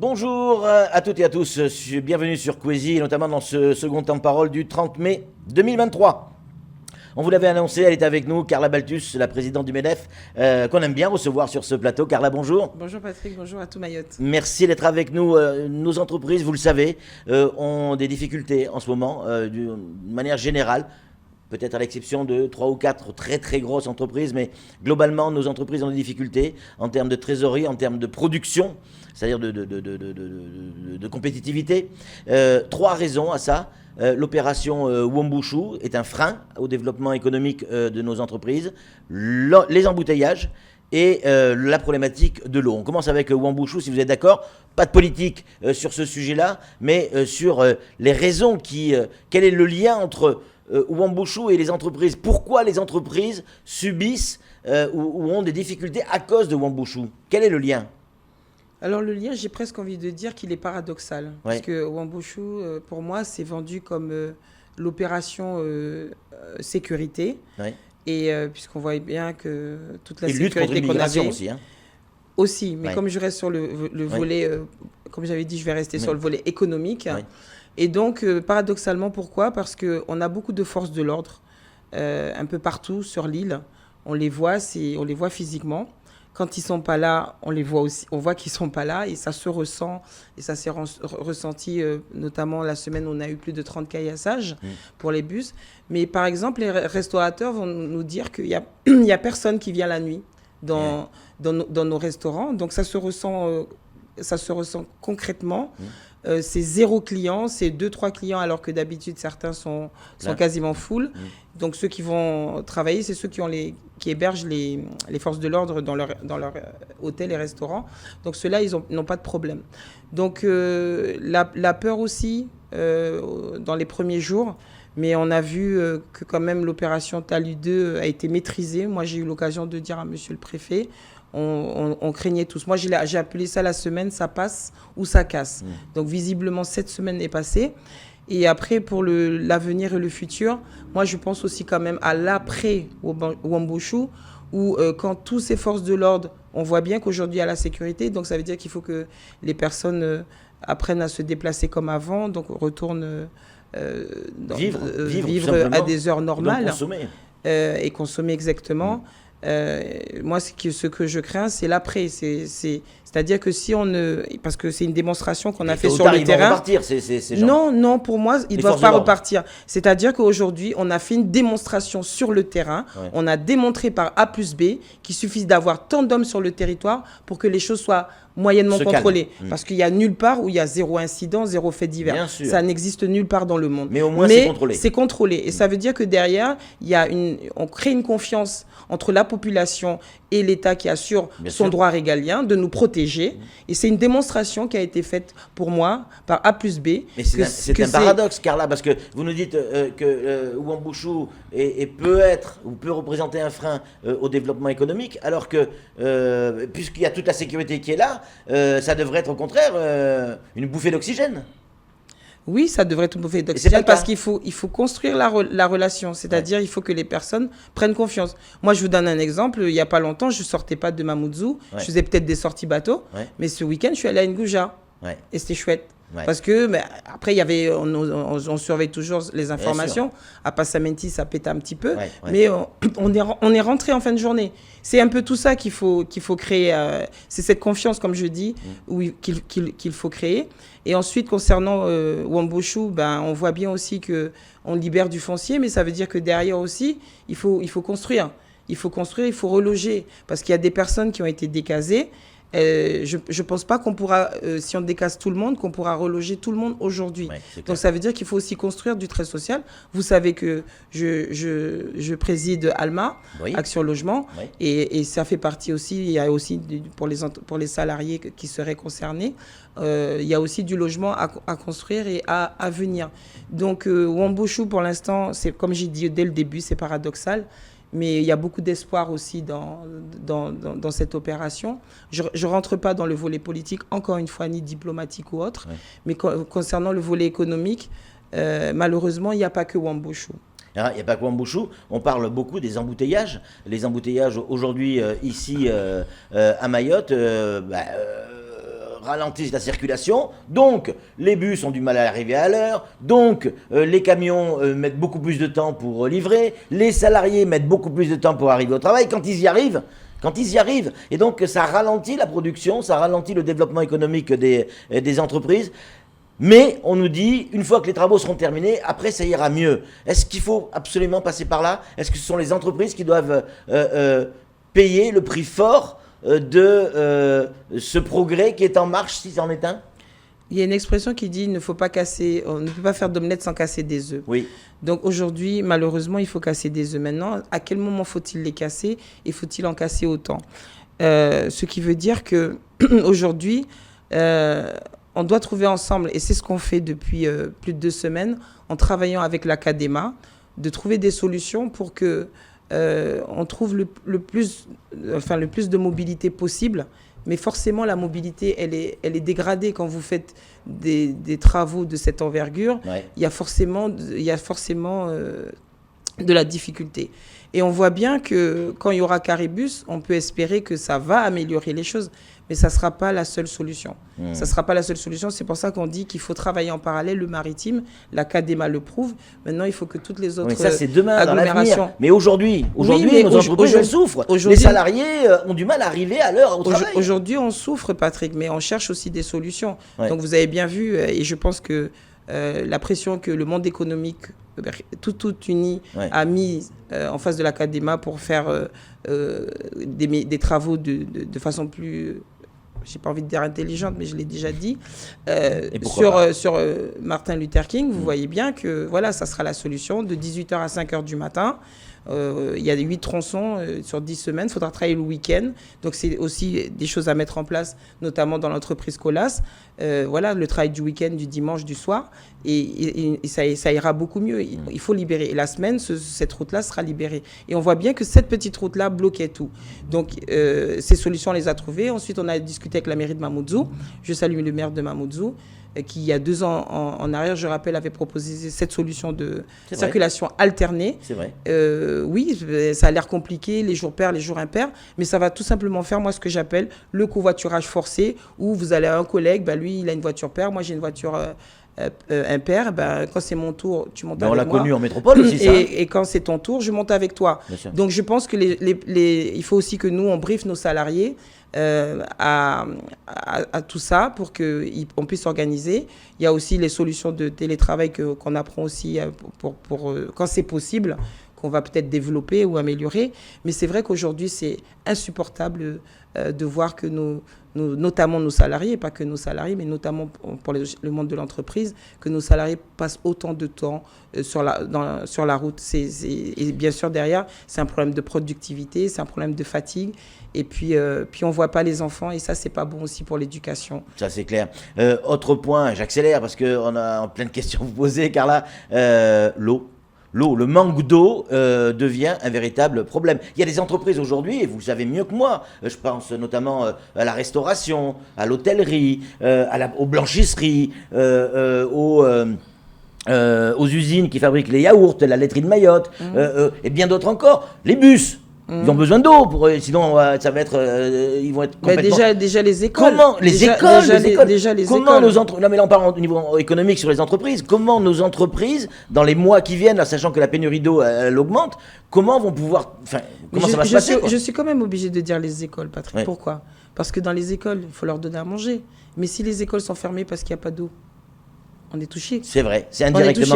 Bonjour à toutes et à tous, bienvenue sur Quasi, notamment dans ce second temps de parole du 30 mai 2023. On vous l'avait annoncé, elle est avec nous, Carla Baltus, la présidente du MEDEF, qu'on aime bien recevoir sur ce plateau. Carla, bonjour. Bonjour Patrick, bonjour à tout Mayotte. Merci d'être avec nous. Nos entreprises, vous le savez, ont des difficultés en ce moment, d'une manière générale. Peut-être à l'exception de 3 ou 4 très très grosses entreprises, mais globalement, nos entreprises ont des difficultés en termes de trésorerie, en termes de production, c'est-à-dire de compétitivité. 3 raisons à ça. L'opération Wuambushu est un frein au développement économique de nos entreprises, les embouteillages et la problématique de l'eau. On commence avec Wuambushu, si vous êtes d'accord. Pas de politique sur ce sujet-là, mais sur les raisons quel est le lien entre Wuambushu et les entreprises. Pourquoi les entreprises subissent ou ont des difficultés à cause de Wuambushu? Quel est le lien? Alors le lien, j'ai presque envie de dire qu'il est paradoxal. Ouais. Parce que Wuambushu, pour moi, c'est vendu comme l'opération sécurité. Ouais. Et puisqu'on voit bien que toute la sécurité qu'on avait... aussi, hein. Aussi, mais comme je reste sur le volet, comme j'avais dit, je vais rester sur le volet économique. Ouais. Et donc, paradoxalement, pourquoi? Parce qu'on a beaucoup de forces de l'ordre un peu partout sur l'île. On les voit physiquement. Quand ils ne sont pas là, on les voit aussi. On voit qu'ils ne sont pas là et ça se ressent. Et ça s'est ressenti, notamment la semaine où on a eu plus de 30 caillassages pour les bus. Mais par exemple, les restaurateurs vont nous dire qu'il n'y a personne qui vient la nuit dans nos restaurants. Donc, ça se ressent concrètement. C'est 0 client, c'est 2-3 clients, alors que d'habitude, certains sont quasiment full. Donc, ceux qui vont travailler, c'est ceux qui hébergent les forces de l'ordre dans leur hôtel et restaurants. Donc, ceux-là, ils n'ont pas de problème. Donc, la peur aussi, dans les premiers jours, mais on a vu que quand même l'opération Talus 2 a été maîtrisée. Moi, j'ai eu l'occasion de dire à monsieur le préfet, on craignait tous. Moi, j'ai appelé ça la semaine, ça passe ou ça casse. Donc, visiblement, cette semaine est passée. Et après, pour l'avenir et le futur, moi, je pense aussi quand même à l'après Wuambushu, où quand tous ces forces de l'ordre, on voit bien qu'aujourd'hui, il y a la sécurité. Donc, ça veut dire qu'il faut que les personnes apprennent à se déplacer comme avant, donc retournent vivre à des heures normales. Donc consommer. Et consommer exactement. Moi, ce que je crains, c'est l'après. C'est-à-dire que si on ne... Parce que c'est une démonstration qu'on a fait sur le terrain. Repartir, ces gens. Non, pour moi, ils ne doivent pas repartir. C'est-à-dire qu'aujourd'hui, on a fait une démonstration sur le terrain. Ouais. On a démontré par A plus B qu'il suffit d'avoir tant d'hommes sur le territoire pour que les choses soient moyennement contrôlées. Parce qu'il n'y a nulle part où il y a 0 incident, 0 fait divers. Ça n'existe nulle part dans le monde. Mais au moins, c'est contrôlé. C'est contrôlé. Et ça veut dire que derrière, on crée une confiance entre la population et l'État qui assure son droit régalien de nous protéger. Et c'est une démonstration qui a été faite pour moi par A plus B. Mais c'est un paradoxe, Carla, parce que vous nous dites que Wuambushu peut représenter un frein au développement économique, alors que, puisqu'il y a toute la sécurité qui est là, ça devrait être au contraire une bouffée d'oxygène. Oui, ça devrait être une bouffée d'oxygène parce qu'il faut construire la relation. C'est-à-dire, il faut que les personnes prennent confiance. Moi, je vous donne un exemple. Il n'y a pas longtemps, je ne sortais pas de Mamoudzou. Je faisais peut-être des sorties bateau. Mais ce week-end, je suis allée à Ngouja. Et c'était chouette. Parce que, après, on surveille toujours les informations. À Passamenti, ça pète un petit peu. Mais on est rentré en fin de journée. C'est un peu tout ça qu'il faut créer. C'est cette confiance, comme je dis, qu'il faut créer. Et ensuite, concernant Wuambushu, on voit bien aussi qu'on libère du foncier, mais ça veut dire que derrière aussi, il faut construire. Il faut construire, il faut reloger. Parce qu'il y a des personnes qui ont été décasées. Je ne pense pas qu'on pourra, si on décasse tout le monde, qu'on pourra reloger tout le monde aujourd'hui. Donc ça veut dire qu'il faut aussi construire du trait social. Vous savez que je préside ALMA, Action Logement, et ça fait partie aussi, il y a aussi pour les salariés qui seraient concernés, il y a aussi du logement à construire et à venir. Donc Wuambushu, pour l'instant, c'est comme j'ai dit dès le début, c'est paradoxal. Mais il y a beaucoup d'espoir aussi dans cette opération. Je ne rentre pas dans le volet politique, encore une fois, ni diplomatique ou autre. Mais concernant le volet économique, malheureusement, il n'y a pas que Wuambushu. Il n'y a pas que Wuambushu. On parle beaucoup des embouteillages. Les embouteillages aujourd'hui ici à Mayotte ralentissent la circulation, donc les bus ont du mal à arriver à l'heure, donc les camions mettent beaucoup plus de temps pour livrer, les salariés mettent beaucoup plus de temps pour arriver au travail quand ils y arrivent. Et donc ça ralentit la production, ça ralentit le développement économique des entreprises. Mais on nous dit, une fois que les travaux seront terminés, après ça ira mieux. Est-ce qu'il faut absolument passer par là? Est-ce que ce sont les entreprises qui doivent payer le prix fort de ce progrès qui est en marche, si c'en est un? Il y a une expression qui dit, on ne peut pas faire d'omelette sans casser des œufs. Oui. Donc aujourd'hui, malheureusement, il faut casser des œufs. Maintenant, à quel moment faut-il les casser et faut-il en casser autant? Ce qui veut dire qu'aujourd'hui, on doit trouver ensemble, et c'est ce qu'on fait depuis plus de 2 semaines, en travaillant avec la CADEMA, de trouver des solutions pour que on trouve le plus de mobilité possible. Mais forcément, la mobilité, elle est dégradée quand vous faites des travaux de cette envergure. Ouais. Il y a forcément de la difficulté. Et on voit bien que quand il y aura Caribus, on peut espérer que ça va améliorer les choses. Mais ça ne sera pas la seule solution. Ça ne sera pas la seule solution. C'est pour ça qu'on dit qu'il faut travailler en parallèle le maritime. La CADEMA le prouve. Maintenant, il faut que toutes les autres ça, c'est demain, dans agglomérations... l'avenir. Mais aujourd'hui, nos entreprises souffrent. Les salariés ont du mal à arriver à l'heure au travail. Aujourd'hui, on souffre, Patrick, mais on cherche aussi des solutions. Ouais. Donc, vous avez bien vu, et je pense que la pression que le monde économique, tout uni, a mis en face de la CADEMA pour faire des travaux de façon plus... j'ai pas envie de dire intelligente, mais je l'ai déjà dit, sur Martin Luther King, vous voyez bien que voilà, ça sera la solution, de 18h à 5h du matin. Il y a 8 tronçons sur 10 semaines, il faudra travailler le week-end. Donc c'est aussi des choses à mettre en place, notamment dans l'entreprise Colas. Voilà, le travail du week-end, du dimanche, du soir, et ça ira beaucoup mieux. Il faut libérer. Et la semaine, cette route-là sera libérée. Et on voit bien que cette petite route-là bloquait tout. Donc ces solutions, on les a trouvées. Ensuite, on a discuté avec la mairie de Mamoudzou. Je salue le maire de Mamoudzou, qui, il y a 2 ans en arrière, je rappelle, avait proposé cette solution de circulation alternée. C'est vrai. Oui, ça a l'air compliqué, les jours pairs, les jours impairs, mais ça va tout simplement faire, moi, ce que j'appelle le covoiturage forcé, où vous allez à un collègue, lui, il a une voiture paire, moi, j'ai une voiture impair, quand c'est mon tour, tu montes avec moi. On l'a connu en métropole aussi, ça. Et quand c'est ton tour, je monte avec toi. Donc, je pense que il faut aussi que nous, on briefe nos salariés à tout ça pour qu'on puisse s'organiser. Il y a aussi les solutions de télétravail qu'on apprend aussi pour quand c'est possible, qu'on va peut-être développer ou améliorer. Mais c'est vrai qu'aujourd'hui, c'est insupportable de voir que notamment nos salariés, pas que nos salariés, mais notamment pour le monde de l'entreprise, que nos salariés passent autant de temps sur la route. Et bien sûr, derrière, c'est un problème de productivité, c'est un problème de fatigue. Et puis on ne voit pas les enfants, et ça, c'est pas bon aussi pour l'éducation. Ça, c'est clair. Autre point, j'accélère parce qu'on a plein de questions à vous poser, Carla. L'eau, le manque d'eau devient un véritable problème. Il y a des entreprises aujourd'hui, et vous le savez mieux que moi, je pense notamment à la restauration, à l'hôtellerie, aux blanchisseries, aux usines qui fabriquent les yaourts, la laiterie de Mayotte, et bien d'autres encore. Les bus. Ils ont besoin d'eau, sinon ça va être, ils vont être complètement... Déjà les écoles. Comment les écoles Comment nos entreprises... Non mais là on parle au niveau économique sur les entreprises. Comment nos entreprises, dans les mois qui viennent, là, sachant que la pénurie d'eau elle augmente, comment vont pouvoir... Comment ça va se passer, je suis quand même obligée de dire les écoles, Patrick. Ouais. Pourquoi? Parce que dans les écoles, il faut leur donner à manger. Mais si les écoles sont fermées parce qu'il n'y a pas d'eau, on est touché. C'est vrai, c'est indirectement.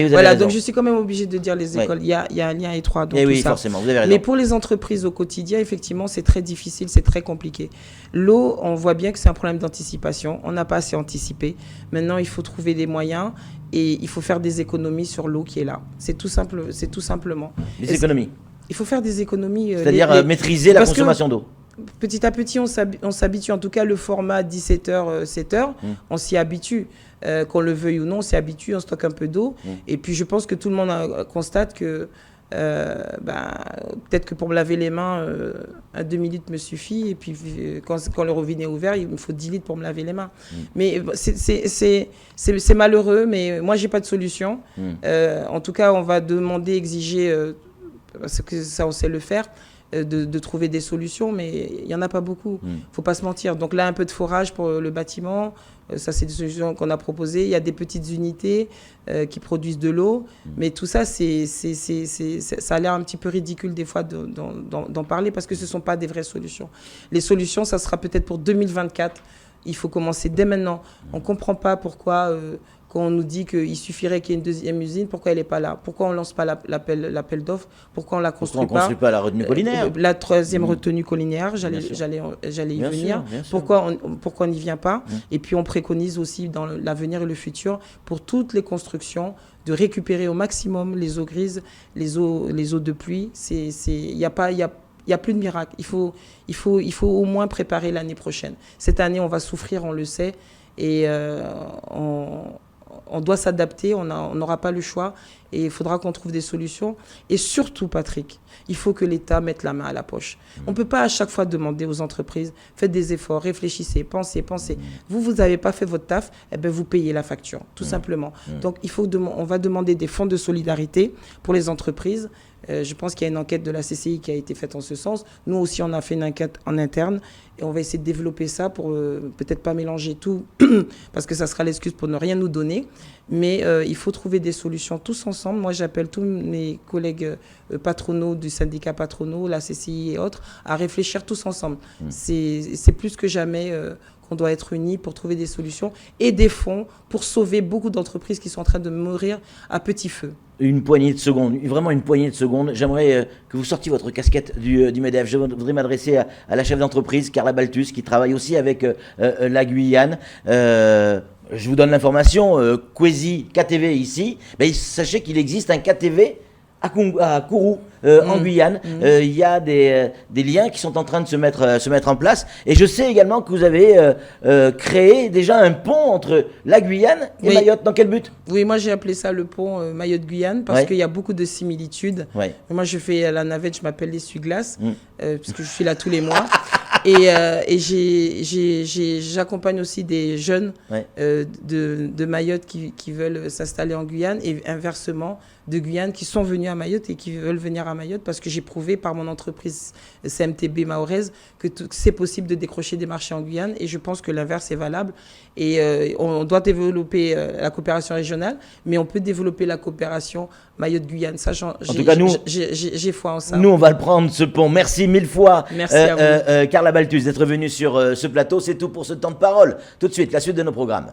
Voilà, donc je suis quand même obligée de dire les écoles. Il y a un lien étroit dans tout ça. Forcément, vous avez raison. Mais pour les entreprises au quotidien, effectivement, c'est très difficile, c'est très compliqué. L'eau, on voit bien que c'est un problème d'anticipation. On n'a pas assez anticipé. Maintenant, il faut trouver des moyens et il faut faire des économies sur l'eau qui est là. C'est tout simplement. Des économies. Il faut faire des économies. C'est-à-dire maîtriser la consommation d'eau. Petit à petit, on s'habitue. En tout cas, le format 17h, 7h, on s'y habitue. Qu'on le veuille ou non, on s'y habitue, on stocke un peu d'eau. Et puis, je pense que tout le monde constate que peut-être que pour me laver les mains, un demi-litre me suffit. Et puis, quand le robinet est ouvert, il me faut 10 litres pour me laver les mains. Mais c'est malheureux, mais moi, j'ai pas de solution. En tout cas, on va demander, exiger, parce que ça, on sait le faire, de trouver des solutions, mais il n'y en a pas beaucoup. Il ne faut pas se mentir. Donc là, un peu de forage pour le bâtiment, ça c'est des solutions qu'on a proposées. Il y a des petites unités qui produisent de l'eau, mais tout ça, ça a l'air un petit peu ridicule des fois d'en parler parce que ce ne sont pas des vraies solutions. Les solutions, ça sera peut-être pour 2024. Il faut commencer dès maintenant. On ne comprend pas pourquoi... quand on nous dit qu'il suffirait qu'il y ait une deuxième usine, pourquoi elle n'est pas là? Pourquoi on ne lance pas l'appel d'offres? Pourquoi on ne la construit pas? Pourquoi on ne construit pas la retenue collinaire? La troisième retenue collinaire, j'allais y venir. Pourquoi on n'y vient pas? Et puis on préconise aussi dans l'avenir et le futur, pour toutes les constructions, de récupérer au maximum les eaux grises, les eaux de pluie. Il n'y a plus de miracle. Il faut au moins préparer l'année prochaine. Cette année, on va souffrir, on le sait. Et on doit s'adapter, on n'aura pas le choix et il faudra qu'on trouve des solutions. Et surtout, Patrick, il faut que l'État mette la main à la poche. On ne peut pas à chaque fois demander aux entreprises, faites des efforts, réfléchissez, pensez. Vous n'avez pas fait votre taf, eh bien, vous payez la facture, tout simplement. Donc, on va demander des fonds de solidarité pour les entreprises. Je pense qu'il y a une enquête de la CCI qui a été faite en ce sens. Nous aussi, on a fait une enquête en interne et on va essayer de développer ça pour peut-être pas mélanger tout parce que ça sera l'excuse pour ne rien nous donner. Mais il faut trouver des solutions tous ensemble. Moi, j'appelle tous mes collègues patronaux du syndicat patronaux, la CCI et autres, à réfléchir tous ensemble. C'est plus que jamais qu'on doit être unis pour trouver des solutions et des fonds pour sauver beaucoup d'entreprises qui sont en train de mourir à petit feu. Une poignée de secondes, vraiment une poignée de secondes. J'aimerais que vous sortiez votre casquette du MEDEF. Je voudrais m'adresser à la chef d'entreprise, Carla Balthus, qui travaille aussi avec la Guyane. Je vous donne l'information, Kwesi KTV ici, sachez qu'il existe un KTV à Kourou, en Guyane. Il y a des liens qui sont en train de se mettre en place. Et je sais également que vous avez créé déjà un pont entre la Guyane et Mayotte. Dans quel but? Oui, moi j'ai appelé ça le pont Mayotte-Guyane parce qu'il y a beaucoup de similitudes. Moi je fais la navette, je m'appelle l'essuie-glace, parce que je suis là tous les mois. Et j'accompagne aussi des jeunes de Mayotte qui veulent s'installer en Guyane et inversement de Guyane qui sont venus à Mayotte et qui veulent venir à Mayotte parce que j'ai prouvé par mon entreprise CMTB Mahorez que c'est possible de décrocher des marchés en Guyane et je pense que l'inverse est valable. Et on doit développer la coopération régionale, mais on peut développer la coopération Mayotte-Guyane. Ça, en tout cas, j'ai foi en ça. Nous, on va le prendre, ce pont. Merci mille fois, merci à vous. Carla Balthus, d'être venue sur ce plateau. C'est tout pour ce temps de parole. Tout de suite, la suite de nos programmes.